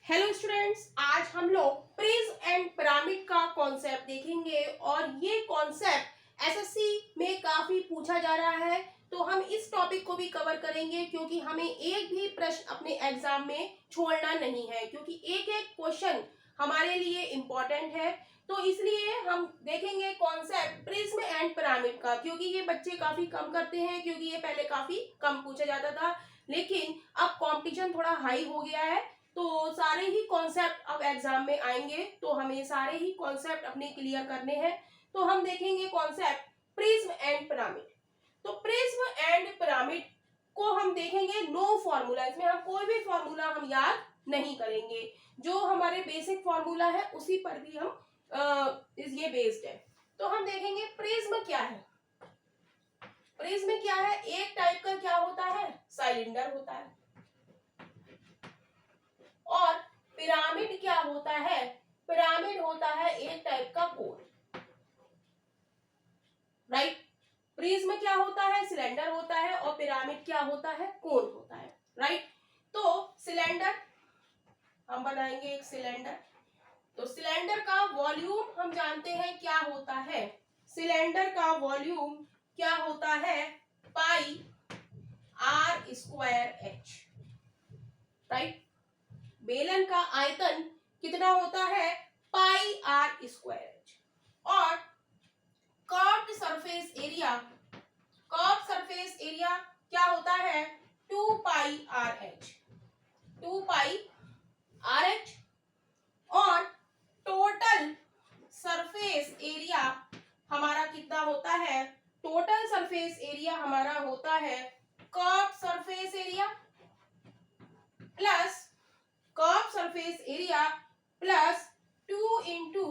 Hello students, आज हम लोग प्रिज्म एंड पिरामिड का कॉन्सेप्ट देखेंगे और ये कॉन्सेप्ट एसएससी में काफी पूछा जा रहा है। तो हम इस टॉपिक को भी कवर करेंगे क्योंकि हमें एक भी प्रश्न अपने एग्जाम में छोड़ना नहीं है, क्योंकि एक एक क्वेश्चन हमारे लिए इम्पोर्टेंट है। तो इसलिए हम देखेंगे कॉन्सेप्ट प्रिज्म एंड पिरामिड का, क्योंकि ये बच्चे काफी कम करते हैं, क्योंकि ये पहले काफी कम पूछा जाता था, लेकिन अब कंपटीशन थोड़ा हाई हो गया है। तो सारे ही कॉन्सेप्ट अब एग्जाम में आएंगे, तो हमें सारे ही कॉन्सेप्ट अपने क्लियर करने हैं। तो हम देखेंगे कॉन्सेप्ट प्रिज्म एंड पिरामिड। तो प्रिज्म एंड पिरामिड को हम देखेंगे नो फॉर्मूला, इसमें हम कोई भी फॉर्मूला हम याद नहीं करेंगे, जो हमारे बेसिक फॉर्मूला है उसी पर भी हम ये बेस्ड है। तो हम देखेंगे प्रिज्म क्या है। प्रिज्म क्या है? एक टाइप का क्या होता है? सिलेंडर होता है। और पिरामिड क्या होता है? पिरामिड होता है एक टाइप का कोन, राइट। प्रिज्म क्या होता है? सिलेंडर होता है, और पिरामिड क्या होता है? कोन होता है, राइट। तो सिलेंडर हम बनाएंगे एक सिलेंडर। तो सिलेंडर का वॉल्यूम हम जानते हैं क्या होता है। सिलेंडर का वॉल्यूम क्या होता है? Pi are square H, right. बेलन का आयतन कितना होता है? Pi are square H. और curved surface area, curve surface area क्या होता है? 2 पाई आर एच, 2 पाई आर एच। और टोटल सरफेस एरिया हमारा कितना होता है? टोटल सरफेस एरिया हमारा होता है curve surface area plus curve surface area plus 2 into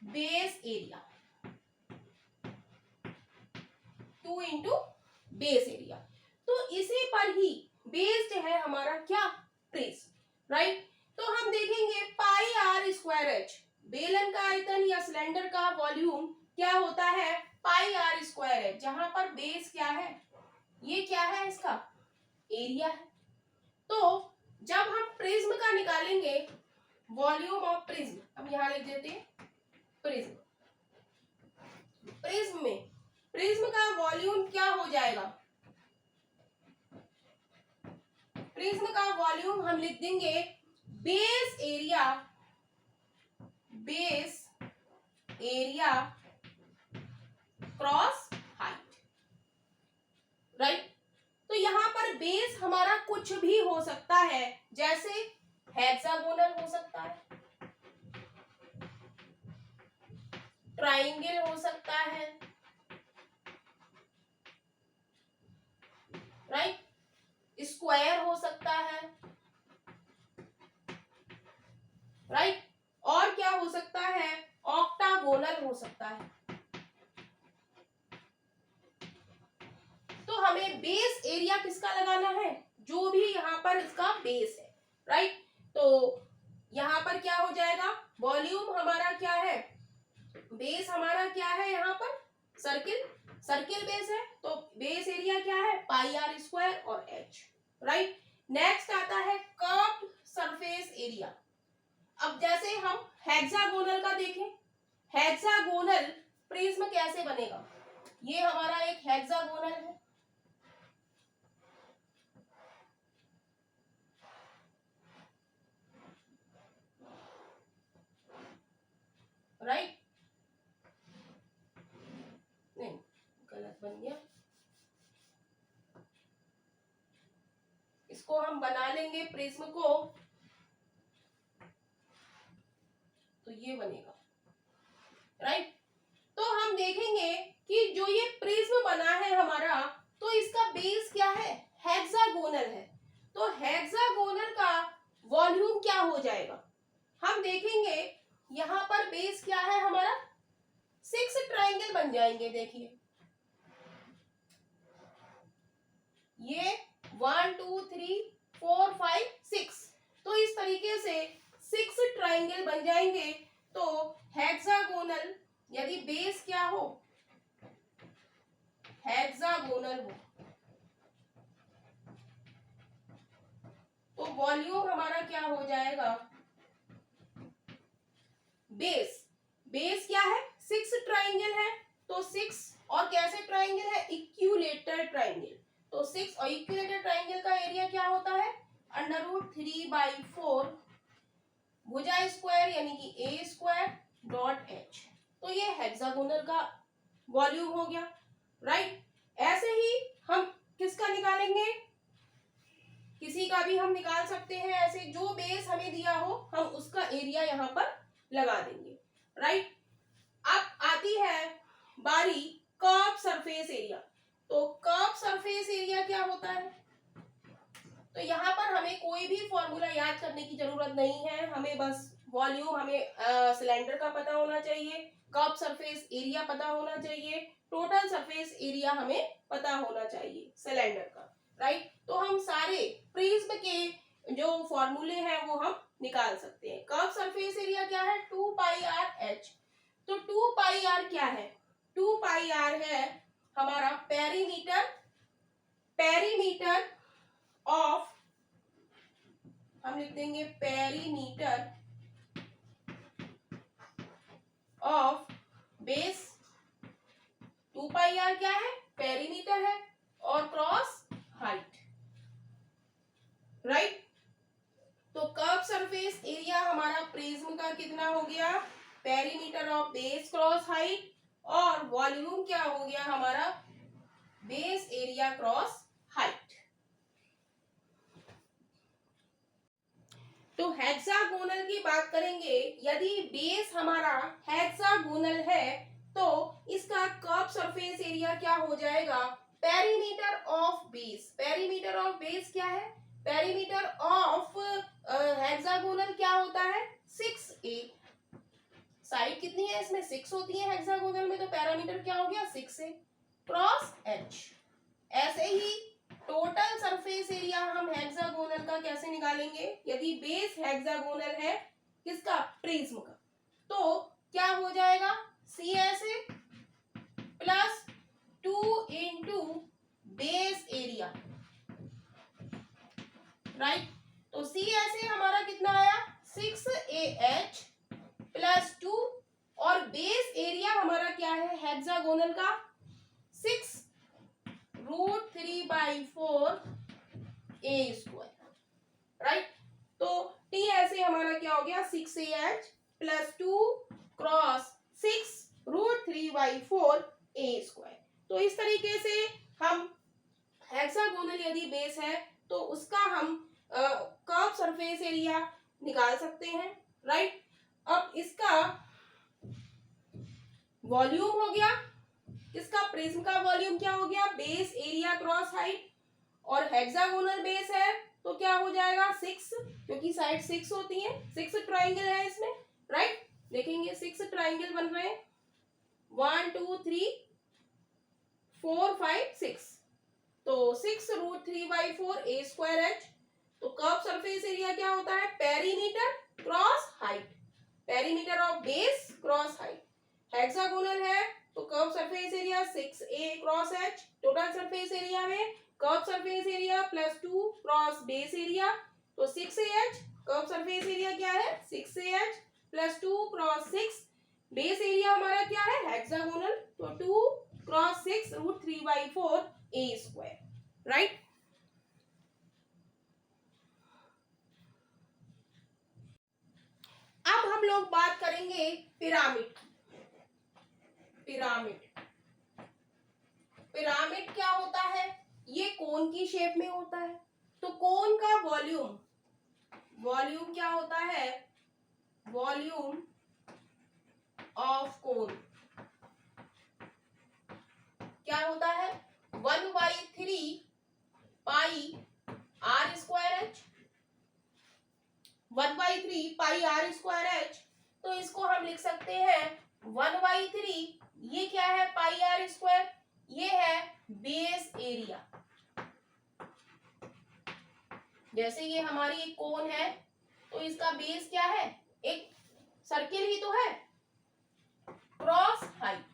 base area, 2 into base area. तो इसी पर ही बेस्ड है हमारा क्या? Prism, right. तो हम देखेंगे पाई आर स्क्वायर एच, बेलन का आयतन या सिलेंडर का वॉल्यूम क्या होता है? पाई आर स्क्वायर एच, जहां पर बेस क्या है? ये क्या है? इसका एरिया है। तो जब हम प्रिज्म का निकालेंगे वॉल्यूम ऑफ प्रिज्म, अब यहां लिख देते हैं प्रिज्म। प्रिज्म में प्रिज्म का वॉल्यूम क्या हो जाएगा? प्रिज्म का वॉल्यूम हम लिख देंगे base area, base area cross height, right. तो यहां पर बेस हमारा कुछ भी हो सकता है, जैसे हेक्सागोनल हो सकता है, ट्राइंगल हो सकता है, राइट, स्क्वायर हो सकता है, राइट। और क्या हो सकता है? ऑक्टागोनल हो सकता है। तो हमें बेस एरिया किसका लगाना है? जो भी यहाँ पर इसका बेस है, राइट। तो यहाँ पर क्या हो जाएगा? वॉल्यूम हमारा क्या है? बेस हमारा क्या है? यहाँ पर सर्किल, सर्किल बेस है, तो बेस एरिया क्या है? पाई आर स्क्वायर और एच, राइट। नेक्स्ट आता है कर्व्ड सरफेस एरिया। अब जैसे हम हेक्सागोनल का देखें, हेक्सागोनल प्रिज्म कैसे बनेगा? ये हमारा एक हेक्सागोनल है, राइट। नहीं, गलत बन गया। इसको हम बना लेंगे प्रिज्म को, तो ये बनेगा, राइट। तो हम देखेंगे कि जो ये प्रिज्म बना है हमारा, तो इसका बेस क्या है? हेक्सागोनल है। तो हेक्सागोनल का वॉल्यूम क्या हो जाएगा? हम देखेंगे यहां पर बेस क्या है हमारा? 6 ट्राइंगल बन जाएंगे। देखिए ये 1 2 3 4 5 6, तो इस तरीके से 6 ट्राइंगल बन जाएंगे। तो हेक्सागोनल यदि बेस क्या हो? हेक्सागोनल हो, तो वॉल्यूम हमारा क्या हो जाएगा, बेस। बेस क्या है, 6 ट्राइंगल है, तो 6 और कैसे ट्राइंगल है, इक्विलेटरल ट्राइंगल। तो 6 और इक्विलेटरल ट्राइंगल का एरिया क्या होता है, √3/4 भुजा स्क्वायर यानी कि ए स्क्वायर डॉट एच। तो ये हेक्सागोनल का वॉल्यूम हो गया, राइट। ऐसे ही हम किसका निकालेंगे, किसी का भी हम निकाल सकते हैं ऐसे, जो बेस हमें दिया हो हम उसका एरिया यहाँ पर लगा देंगे, राइट। अब आती है बारी कर्व सरफेस एरिया। तो कर्व सरफेस एरिया क्या होता है, तो यहाँ पर हमें कोई भी फॉर्मूला याद करने की जरूरत नहीं है, हमें बस वॉल्यूम, हमें सिलेंडर का पता होना चाहिए, कर्व सरफेस एरिया पता होना चाहिए, टोटल सरफेस एरिया हमें पता होना चाहिए सिलेंडर का, राइट। तो हम सारे प्रिज्म के जो फॉर्मूले हैं वो हम निकाल सकते हैं। कर्व सरफेस एरिया क्या है, 2πr/h। तो 2πr क्या है, 2πr है हमारा पेरीमीटर, पेरीमीटर ऑफ, हम लिख देंगे पेरीमीटर ऑफ बेस। 2πr क्या है, पेरीमीटर है, और क्रॉस हाइट, राइट। तो कर्व सरफेस एरिया हमारा प्रिज्म का कितना हो गया, perimeter of base cross height, और वॉल्यूम क्या हो गया हमारा, बेस एरिया क्रॉस हाइट। तो हेक्सागोनल की बात करेंगे, यदि बेस हमारा हेक्सागोनल है तो इसका कर्व सरफेस एरिया क्या हो जाएगा, perimeter of base. Perimeter of base क्या है, पेरीमीटर ऑफ हेक्सागोनल क्या होता है, 6a। साइड कितनी है इसमें, 6 होती है हेक्सागोनल में, तो पैरामीटर क्या हो गया, 6a क्रॉस h। ऐसे ही टोटल सरफेस एरिया हम हेक्सागोनल का कैसे निकालेंगे, यदि बेस हेक्सागोनल है किसका, प्रिज्म का, तो क्या हो जाएगा, CSA plus 2 into base area, right. तो CSA हमारा कितना आया, 6AH प्लस 2, और बेस एरिया हमारा क्या है हेक्सागोनल का, 6√3/4 a स्क्वायर, राइट। तो TSA हमारा क्या हो गया, 6AH plus 2 cross 6√3/4 a square. तो इस तरीके से हम हेक्सागोनल यदि बेस है तो उसका हम कर्व सरफेस एरिया निकाल सकते हैं, राइट। अब इसका वॉल्यूम हो गया, किसका, प्रिज्म का वॉल्यूम क्या हो गया, बेस एरिया क्रॉस हाइट, और हेक्सागोनल बेस है तो क्या हो जाएगा, 6, क्योंकि साइड 6 होती है, 6 ट्राइंगल है इसमें, राइट। देखेंगे 6 ट्राइंगल बन रहे हैं, 1 2 3 4 5 6, तो 6√3/4 a स्क्वायर h। तो कर्व सरफेस एरिया क्या होता है, perimeter cross height, perimeter of base cross height. Hexagonal है तो curve surface area 6a cross h, total surface area में curve surface area plus 2 cross base area, तो 6ah, curve surface area क्या है, 6ah plus 2 cross 6, base area हमारा क्या है hexagonal, तो 2 क्रॉस 6√3/4 a स्क्वायर, राइट। अब हम लोग बात करेंगे पिरामिड। पिरामिड, पिरामिड क्या होता है, ये कोन की शेप में होता है। तो कोन का वॉल्यूम, वॉल्यूम क्या होता है, वॉल्यूम ऑफ कोन क्या होता है, 1/3 पाई r स्क्वायर h, 1/3 पाई r स्क्वायर h। तो इसको हम लिख सकते हैं 1/3, ये क्या है पाई r स्क्वायर, ये है बेस एरिया। जैसे ये हमारी एक कोन है तो इसका बेस क्या है, एक सर्किल ही तो है, क्रॉस हाइट।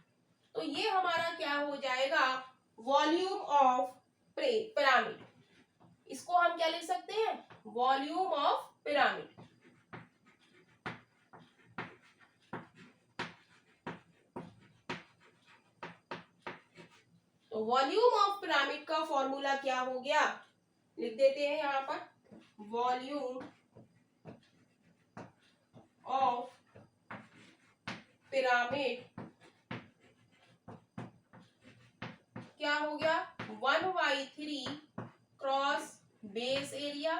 तो ये हमारा क्या हो जाएगा, वॉल्यूम ऑफ पिरामिड। इसको हम क्या लिख सकते हैं, वॉल्यूम ऑफ पिरामिड। तो वॉल्यूम ऑफ पिरामिड का फॉर्मूला क्या हो गया, लिख देते हैं यहां पर, वॉल्यूम ऑफ पिरामिड क्या हो गया, 1/3 cross base area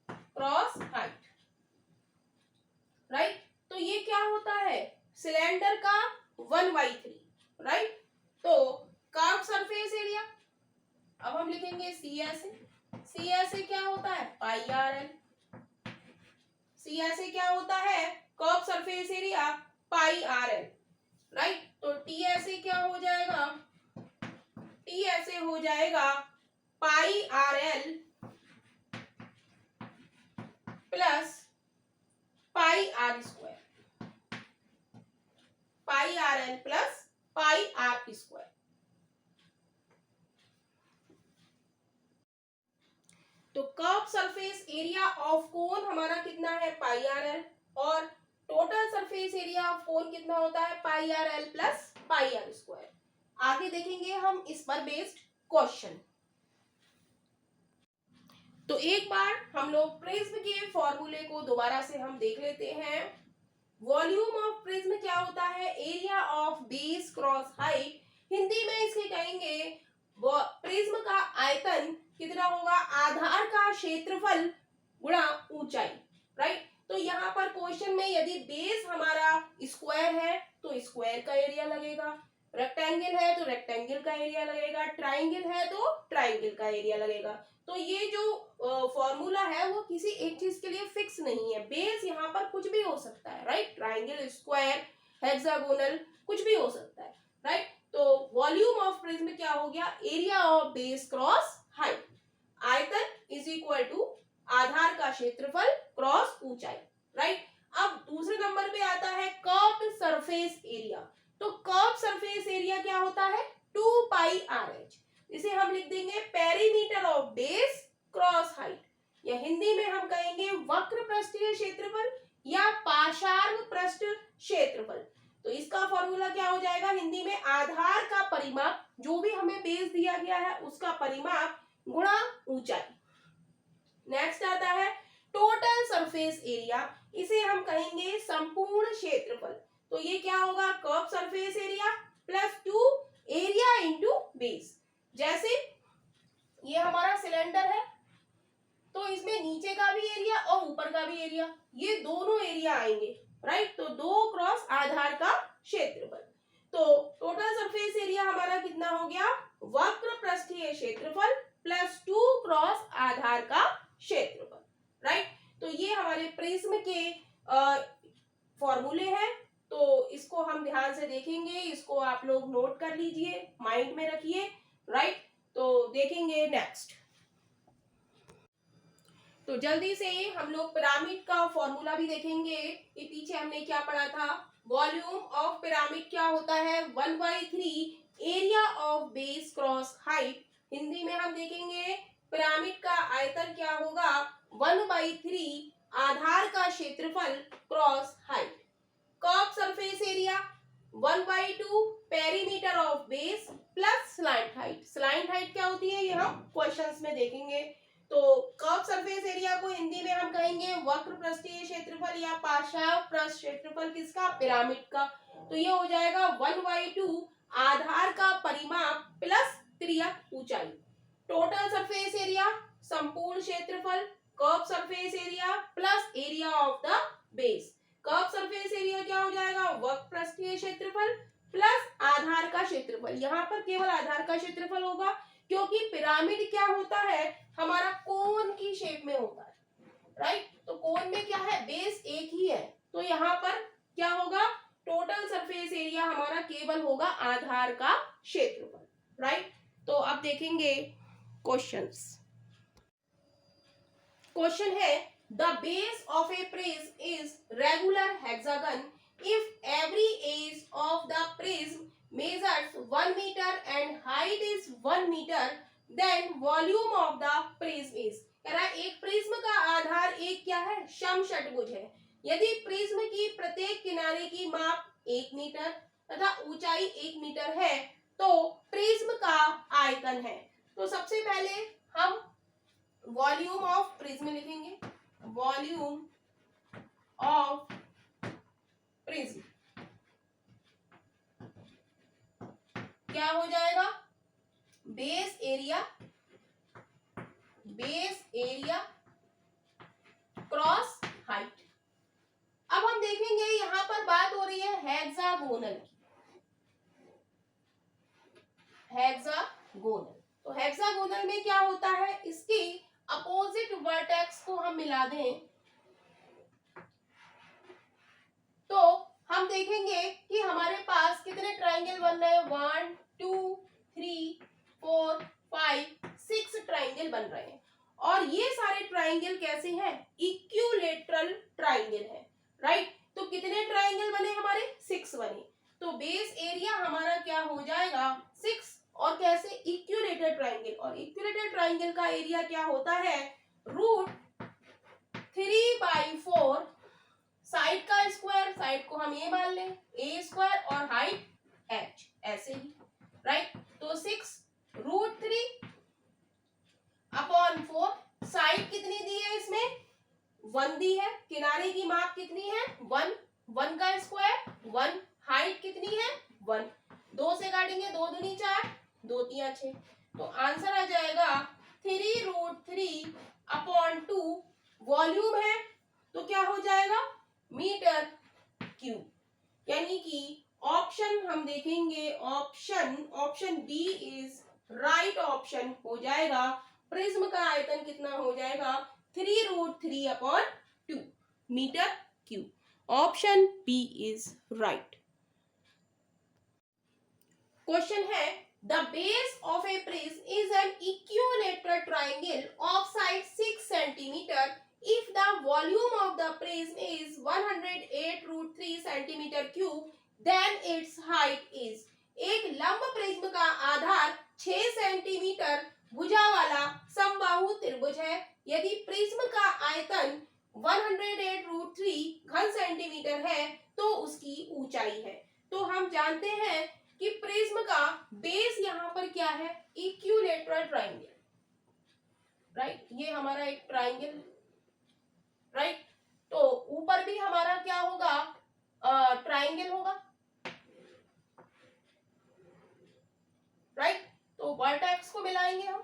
cross height, right. तो ये क्या होता है, सिलेंडर का 1/3, राइट। तो कर्व सरफेस एरिया, अब हम लिखेंगे सी एस ए क्या होता है, pi r l. C S A क्या होता है, curve surface area pi r l, right. तो टी एस ए क्या हो जाएगा, टी एस ए हो जाएगा pi r l plus pi are square, pi r l plus pi are square. तो curve surface area of cone हमारा कितना है, पाई आर एल, और total surface area of cone कितना होता है, pi r l plus pi are square. आगे देखेंगे हम इस पर बेस्ड क्वेश्चन। तो एक बार हम लोग प्रिज्म के फॉर्मूले को दोबारा से हम देख लेते हैं। वॉल्यूम ऑफ प्रिज्म क्या होता है, area of base cross height. Hindi में इसके कहेंगे प्रिज्म का आयतन कितना होगा, आधार का क्षेत्रफल गुणा ऊंचाई, राइट। तो यहाँ पर क्वेश्चन में यदि बेस हमारा स्क्वायर है तो स्क्वायर का एरिया लगेगा, रेक्टेंगल है तो रेक्टेंगल का एरिया लगेगा, ट्राइंगल है तो ट्राइंगल का एरिया लगेगा। तो ये जो फॉर्मूला है वो किसी एक चीज के लिए फिक्स नहीं है, बेस यहाँ पर कुछ भी हो सकता है, राइट। ट्राइंगल, स्क्वायर, हेक्सागोनल, कुछ भी हो सकता है, राइट। तो वॉल्यूम ऑफ प्रिज्म क्या हो गया, area of base cross height. आयतन इज इक्वल टू आधार का क्षेत्रफल क्रॉस ऊंचाई, राइट। अब दूसरे नंबर पे आता है कर्व सरफेस एरिया। तो कर्व सरफेस एरिया क्या होता है, 2 पाई आर एच। इसे हम लिख देंगे perimeter of base cross height, या हिंदी में हम कहेंगे वक्र पृष्ठीय क्षेत्रफल या पार्श्व पृष्ठ क्षेत्रफल। तो इसका फॉर्मूला क्या हो जाएगा, हिंदी में आधार का परिमाप, जो भी हमें बेस दिया गया है उसका परिमाप गुणा ऊंचाई। नेक्स्ट आता है टोटल सरफेस एरिया, इसे हम कहेंगे संपूर्ण क्षेत्रफल। तो ये क्या होगा, curve surface area plus 2 area into base. जैसे ये हमारा सिलेंडर है तो इसमें नीचे का भी एरिया और ऊपर का भी एरिया, ये दोनों एरिया आएंगे, राइट। तो 2 क्रॉस आधार का क्षेत्रफल। तो टोटल सरफेस एरिया हमारा कितना हो गया, वक्र पृष्ठीय क्षेत्रफल प्लस 2 क्रॉस आधार का क्षेत्रफल, राइट। तो ये हमारे प्रिज्म के फॉर्मूले हैं। तो इसको हम ध्यान से देखेंगे, इसको आप लोग नोट कर लीजिए, माइंड में रखिए, राइट। तो देखेंगे नेक्स्ट। तो जल्दी से हम लोग पिरामिड का फॉर्मूला भी देखेंगे। ये पीछे हमने क्या पढ़ा था, वॉल्यूम ऑफ पिरामिड क्या होता है, 1/3 area of base cross height. Hindi में हम देखेंगे पिरामिड का आयतन क्या होगा, 1/3 आधार का क्षेत्रफल cross height. Curve surface area 1/2 perimeter of base plus slant height. Slant height क्या होती है, ये हम क्वेश्चंस में देखेंगे। तो कर्व सरफेस एरिया को हिंदी में हम कहेंगे वक्र पृष्ठीय क्षेत्रफल या पार्श्व पृष्ठ क्षेत्रफल, किसका, पिरामिड का। तो ये हो जाएगा 1/2 आधार का परिमाप प्लस त्रिज्या ऊंचाई। टोटल सरफेस एरिया संपूर्ण क्षेत्रफल, curve surface area plus area of the base. Curve surface area क्या हो जाएगा, वक्र पृष्ठीय क्षेत्रफल प्लस आधार का क्षेत्रफल। यहाँ पर केवल आधार का क्षेत्रफल होगा क्योंकि पिरामिड क्या होता है, हमारा कोन की शेप में होता है, राइट। तो कोन में क्या है, बेस एक ही है, तो यहाँ पर क्या होगा, टोटल सरफेस एरिया हमारा केवल होगा आधार का क्षेत्रफल, राइट। तो अब देखेंगे क्वेश्चंस। क्वेश्चन है, the base of a prism is regular hexagon if every edge of the prism measures 1 meter and height is 1 meter, then volume of the prism is। कह रहा है एक प्रिज्म का आधार एक क्या है, समषटभुज है। यदि प्रिज्म की प्रत्येक किनारे की माप 1 मीटर तथा ऊंचाई 1 मीटर है तो प्रिज्म का आयतन है। तो सबसे पहले हम वॉल्यूम ऑफ प्रिज्म लिखेंगे, वॉल्यूम ऑफ प्रिज्म क्या हो जाएगा, बेस एरिया क्रॉस हाइट। अब हम देखेंगे यहां पर बात हो रही है हेक्सागोनल की, हेक्सागोनल। तो हेक्सागोनल में क्या होता है, इसकी अपोजिट वर्टेक्स को हम मिला दें तो हम देखेंगे कि हमारे पास कितने ट्राइंगल बन रहे हैं, 1 2 3 4 5 6 ट्राइंगल बन रहे हैं। और ये सारे ट्राइंगल कैसे हैं, इक्विलेटरल ट्राइंगल है, राइट। तो कितने ट्राइंगल बने हमारे, 6 बने। तो बेस एरिया हमारा क्या हो जाएगा 6, और कैसे, इक्विलेटरल ट्राइंगल। और इक्विलेटरल ट्राइंगल का एरिया क्या होता है, √3/4 साइड का स्क्वायर, साइड को हम ए मान लें, ए स्क्वायर, और हाइट h, ऐसे ही, राइट। तो 6√3/4, साइड कितनी दी है इसमें, 1 दी है, किनारे की माप कितनी है 1, 1 का स्क्वायर 1, हाइट कितनी है 1, 2 से काटेंगे 2 दूनी 4, 2 तिया 6। तो आंसर आ जाएगा 3√3/2। वॉल्यूम है तो क्या हो जाएगा मीटर क्यूब, यानी कि ऑप्शन हम देखेंगे, option D is right option हो जाएगा। प्रिज्म का आयतन कितना हो जाएगा 3√3/2 metre cube. Option B is right. Question है, the base of a prism is an equilateral triangle of side 6 centimetre if the volume of the prism is 108√3 centimeter cube then its height is। एक लंब prism का आधार 6 centimetre भुजा वाला समबाहु त्रिभुज है। यदि प्रिज्म का आयतन 108√3 घन सेंटीमीटर है तो उसकी ऊंचाई है। तो हम जानते हैं कि प्रिज्म का बेस यहां पर क्या है, इक्विलेटरल ट्राइंगल, राइट। ये हमारा एक ट्राइंगल, राइट। तो ऊपर भी हमारा क्या होगा, ट्राइंगल होगा, राइट। तो वर्टेक्स को मिलाएंगे हम,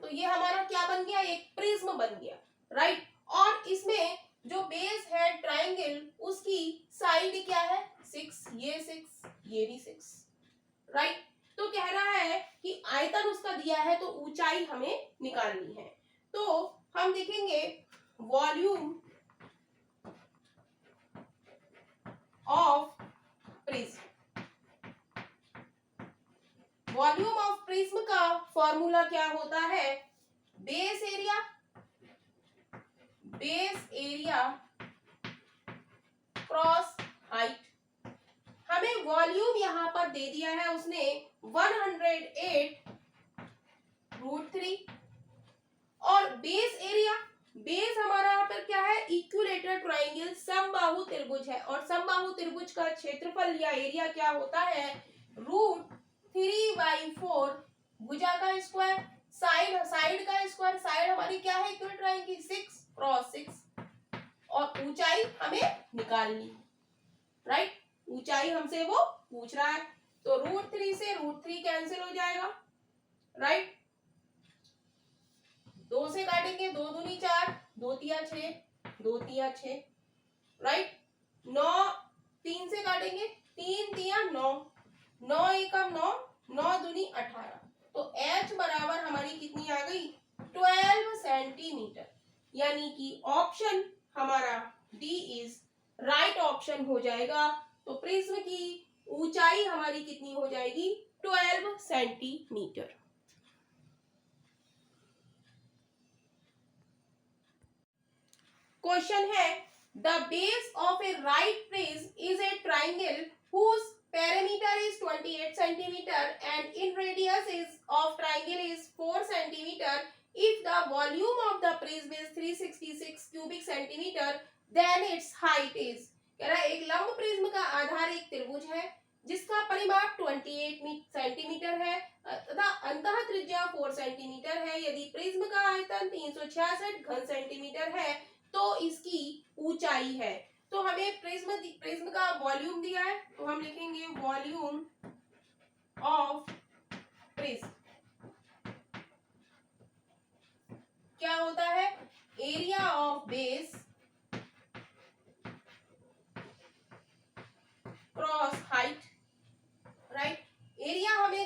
तो ये हमारा क्या बन गया, एक प्रिज्म बन गया, राइट। और इसमें जो बेस है ट्राइंगल उसकी साइड क्या है 6, ये 6, ये भी 6, राइट। तो कह रहा है कि आयतन उसका दिया है तो ऊंचाई हमें निकालनी है। तो हम देखेंगे volume of prism, volume of prism का फॉर्मूला क्या होता है, बेस एरिया क्रॉस हाइट। हमें वॉल्यूम यहां पर दे दिया है उसने 108√3, और बेस एरिया, बेस हमारा यहाँ पर क्या है, इक्विलेटरल ट्राइंगल समबाहु त्रिभुज है, और समबाहु त्रिभुज का क्षेत्रफल या एरिया क्या होता है √3/4 भुजा का स्क्वायर, साइड का स्क्वायर, साइड हमारी क्या है इक्विलेटरल ट्राइंगल 6 क्रॉस 6, और ऊंचाई हमें निकालनी, राइट। ऊंचाई हमसे वो पूछ रहा है, तो √3 से √3 कैंसिल हो जाएगा, राइट। 2 से काटेंगे 2 दूनी 4, 2 तिया 6, 2 तिया 6, राइट। 9, 3 से काटेंगे 3 तिया 9, 9 एकम 9, 9 दूनी 18। तो h बराबर हमारी कितनी आ गई 12 सेंटीमीटर, यानी कि ऑप्शन हमारा डी इज राइट ऑप्शन हो जाएगा। तो प्रिज्म की ऊंचाई हमारी कितनी हो जाएगी 12 सेंटीमीटर। क्वेश्चन है, the base of A right prism is a triangle whose perimeter is 28 centimeter and in radius is of triangle is 4 centimeter. If the volume of the prism is 366 cubic centimeter, then its height is, कह रहा है एक लंब prism का आधार एक त्रिभुज है जिसका परिमाप 28 सेंटीमीटर है तथा अंतः त्रिज्या 4 सेंटीमीटर है। यदि प्रिज्म का आयतन 366 घन सेंटीमीटर है तो इसकी ऊंचाई है। तो हमें प्रिज्म का वॉल्यूम दिया है तो हम लिखेंगे वॉल्यूम ऑफ प्रिज्म क्या होता है, area of base cross height, right. Area हमें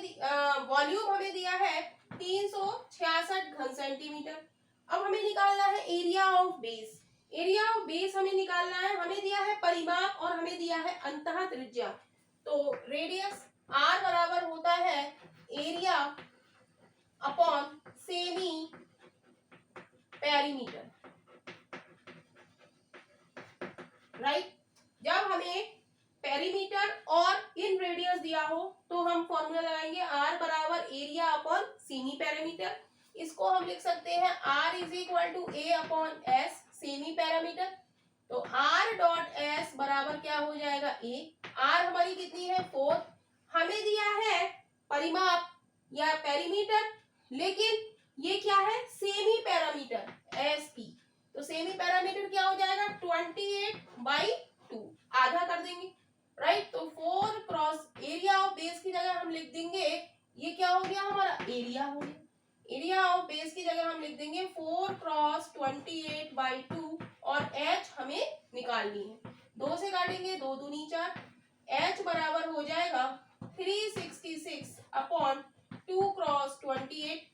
वॉल्यूम हमें दिया है 366 घन सेंटीमीटर। अब हमें निकालना है area of base. Area of base हमें निकालना है, हमें दिया है परिमाप और हमें दिया है अंतः त्रिज्या। तो रेडियस r बराबर होता है area upon semi perimeter, right. जब हमें पेरीमीटर और इन रेडियस दिया हो तो हम फॉर्मूला लगाएंगे r बराबर एरिया अपॉन सेमी पेरीमीटर। इसको हम लिख सकते हैं r is equal to a upon s semi parameter. तो r डॉट s बराबर क्या हो जाएगा a। r हमारी कितनी है 4। हमें दिया है परिमाप या पेरीमीटर, लेकिन ये क्या है सेमी पैरामीटर sp। तो सेमी पैरामीटर क्या हो जाएगा 28/2, आधा कर देंगे, राइट। तो 4 क्रॉस एरिया ऑफ बेस की जगह हम लिख देंगे, ये क्या हो गया हमारा एरिया हो गया। एरिया ऑफ बेस की जगह हम लिख देंगे 4 क्रॉस 28/2 और h हमें निकालनी है। 2 से काटेंगे 2 दूनी 4, h बराबर हो जाएगा 366 अपॉन 2 क्रॉस 28।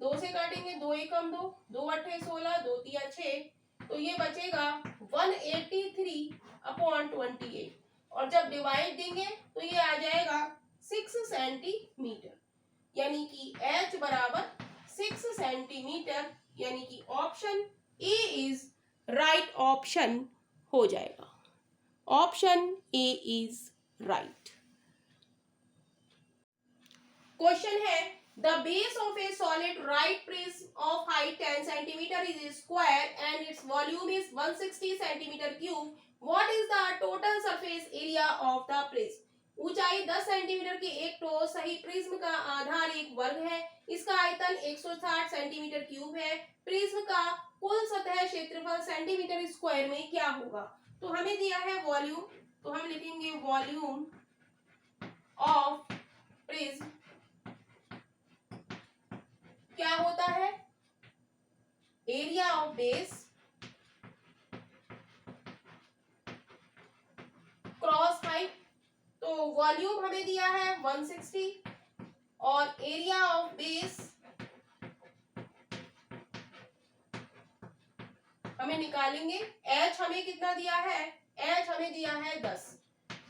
2 से काटेंगे 2 एकम 2, 2 अट्ठे 16, 2 तिया 6, तो ये बचेगा 183 अपॉन 28 और जब डिवाइड देंगे तो ये आ जाएगा 6 सेंटीमीटर, यानी कि h बराबर 6 सेंटीमीटर, यानी कि option A is right option हो जाएगा। Option A is right. Question है the base of a solid right prism of height 10 centimetre is square and its volume is 160 centimetre cube. What is the total surface area of the prism. ऊंचाई 10 centimetre की एक ठोस सही prism का आधार एक वर्ग है, इसका आयतन 160 सेंटीमीटर क्यूब है। प्रिज्म का कुल सतह क्षेत्रफल सेंटीमीटर स्क्वायर में क्या होगा। तो हमें दिया है वॉल्यूम, तो हम लिखेंगे वॉल्यूम ऑफ प्रिज्म क्या होता है area of base cross height. तो वॉल्यूम हमें दिया है 160 और एरिया ऑफ बेस हमें निकालेंगे। h हमें कितना दिया है, h हमें दिया है 10,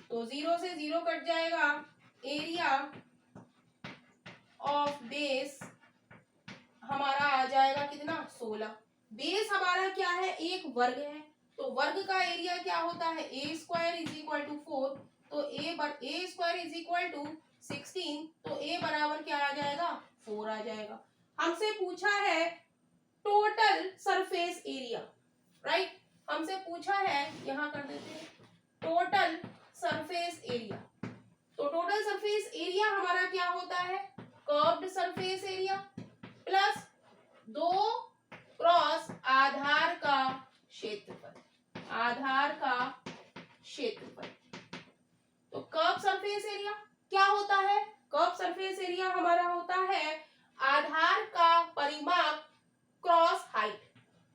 तो 0 से 0 कट जाएगा। एरिया ऑफ बेस हमारा आ जाएगा कितना 16। बेस हमारा क्या है एक वर्ग है, तो वर्ग का एरिया क्या होता है a square is equal to 4, तो a square is equal to 16, तो a बराबर क्या आ जाएगा 4 आ जाएगा। हमसे पूछा है टोटल सरफेस एरिया, राइट। हमसे पूछा है, यहाँ कर देते हैं टोटल सरफेस एरिया। तो टोटल सरफेस एरिया हमारा क्या होता है curved surface area plus 2 cross आधार का क्षेत्रफल, आधार का क्षेत्रफल। तो कर्व सरफेस एरिया क्या होता है, कर्व सरफेस एरिया हमारा होता है आधार का परिमाप क्रॉस हाइट,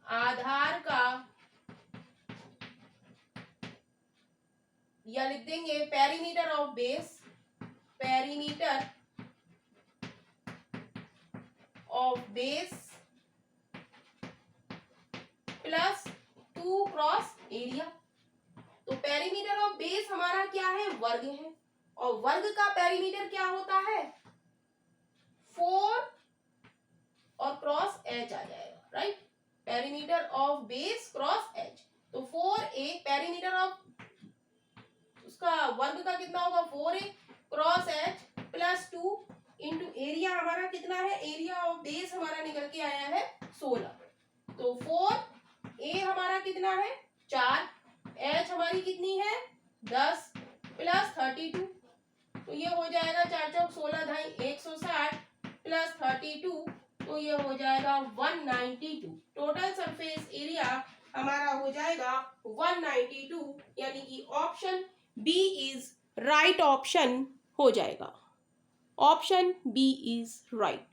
आधार का, या लिख देंगे perimeter of base, perimeter of base plus 2 cross area. तो पेरीमीटर ऑफ बेस हमारा क्या है वर्ग है और वर्ग का पेरीमीटर क्या होता है 4 और क्रॉस h आ जाएगा, right. Perimeter of base cross h, तो 4a पेरीमीटर ऑफ उसका वर्ग का कितना होगा 4a cross h plus 2 into area हमारा कितना है, एरिया ऑफ बेस हमारा निकल के आया है 16। तो 4a हमारा कितना है 4, h हमारी कितनी है 10 प्लस 32, तो ये हो जाएगा 4 चौक 16 ढाई 160 प्लस 32, तो ये हो जाएगा 192। टोटल सरफेस एरिया हमारा हो जाएगा 192, यानी कि option B is right option हो जाएगा। Option B is right.